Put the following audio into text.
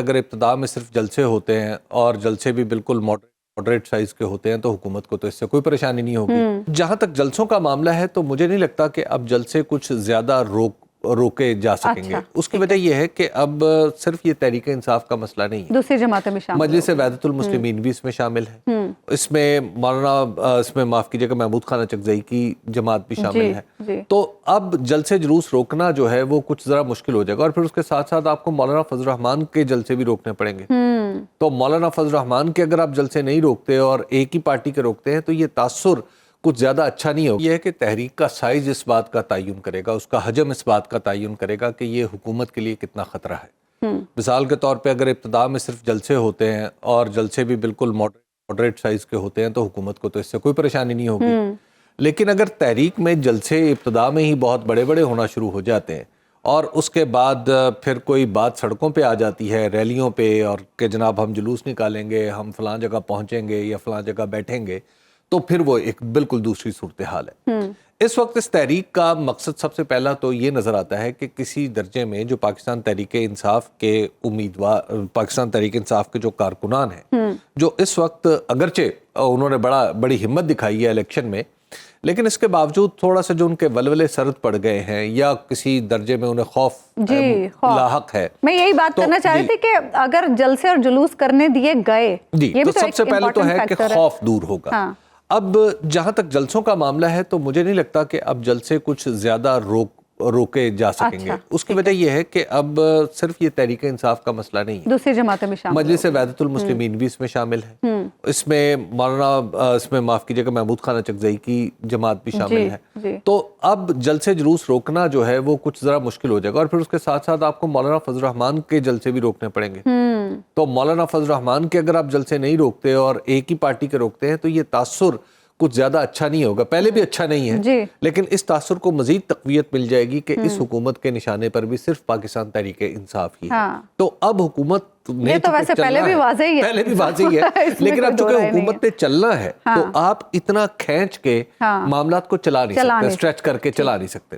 اگر ابتدا میں صرف جلسے ہوتے ہیں اور جلسے بھی بالکل ماڈریٹ سائز کے ہوتے ہیں تو حکومت کو تو اس سے کوئی پریشانی نہیں ہوگی۔ جہاں تک جلسوں کا معاملہ ہے تو مجھے نہیں لگتا کہ اب جلسے کچھ زیادہ روکے جا سکیں گے۔ اس کی وجہ یہ ہے کہ اب صرف یہ تحریک انصاف کا مسئلہ نہیں ہے، دوسری جماعتیں بھی شامل مجلس وحدت المسلمین بھی اس میں شامل ہے، اس میں مولانا اس میں معاف کیجیے گا محمود خان اچکزئی کی جماعت بھی شامل ہے۔ تو اب جلسے جلوس روکنا جو ہے وہ کچھ ذرا مشکل ہو جائے گا، اور پھر اس کے ساتھ ساتھ آپ کو مولانا فضل الرحمان کے جلسے بھی روکنے پڑیں گے۔ تو مولانا فضل الرحمان کے اگر آپ جلسے نہیں روکتے اور ایک ہی پارٹی کے روکتے ہیں تو یہ تاثر کچھ زیادہ اچھا نہیں ہوگا۔ یہ ہے کہ تحریک کا سائز اس بات کا تعین کرے گا، اس کا حجم اس بات کا تعین کرے گا کہ یہ حکومت کے لیے کتنا خطرہ ہے۔ مثال کے طور پہ اگر ابتدا میں صرف جلسے ہوتے ہیں اور جلسے بھی بالکل ماڈریٹ سائز کے ہوتے ہیں تو حکومت کو تو اس سے کوئی پریشانی نہیں ہوگی، لیکن اگر تحریک میں جلسے ابتدا میں ہی بہت بڑے بڑے ہونا شروع ہو جاتے ہیں اور اس کے بعد پھر کوئی بات سڑکوں پہ آ جاتی ہے، ریلیوں پہ، اور کہ جناب ہم جلوس نکالیں گے، ہم فلاں جگہ پہنچیں گے یا فلاں جگہ بیٹھیں گے، تو پھر وہ ایک بالکل دوسری صورتحال ہے۔ اس وقت اس تحریک کا مقصد سب سے پہلا تو یہ نظر آتا ہے کہ کسی درجے میں جو پاکستان تحریک انصاف کے امیدوار، پاکستان تحریک انصاف کے جو کارکنان ہیں، جو اس وقت اگرچہ انہوں نے بڑی ہمت دکھائی ہے الیکشن میں، لیکن اس کے باوجود تھوڑا سا جو ان کے ولولے سرد پڑ گئے ہیں یا کسی درجے میں انہیں خوف لاحق ہے۔ میں یہی بات کرنا چاہ رہی تھی کہ اگر جلسے اور جلوس کرنے دیے گئے تو سب سے پہلے تو ہے کہ خوف دور ہوگا۔ اب جہاں تک جلسوں کا معاملہ ہے تو مجھے نہیں لگتا کہ اب جلسے کچھ زیادہ روکے جا سکیں گے۔ اس کی وجہ یہ ہے کہ اب صرف یہ تحریک انصاف کا مسئلہ نہیں ہے، دوسری جماعتیں بھی شامل مجلس وحدت المسلمین بھی اس میں شامل ہے، اس میں مولانا اس میں معاف کیجیے گا محمود خان اچکزئی کی جماعت بھی شامل ہے۔ تو اب جلسے جلوس روکنا جو ہے وہ کچھ ذرا مشکل ہو جائے گا، اور پھر اس کے ساتھ ساتھ آپ کو مولانا فضل الرحمان کے جلسے بھی روکنے پڑیں گے۔ تو مولانا فضل الرحمان کے اگر آپ جلسے نہیں روکتے اور ایک ہی پارٹی کے روکتے ہیں تو یہ تاثر کچھ زیادہ اچھا نہیں ہوگا، پہلے بھی اچھا نہیں ہے، لیکن اس تاثر کو مزید تقویت مل جائے گی کہ اس حکومت کے نشانے پر بھی صرف پاکستان تحریک انصاف ہی ہے۔ تو اب حکومت یہ تو ویسے پہلے بھی واضح ہے لیکن اب چونکہ حکومت نے چلنا ہے تو آپ اتنا کھینچ کے معاملات کو چلا نہیں سکتے، اسٹریچ کر کے چلا نہیں سکتے۔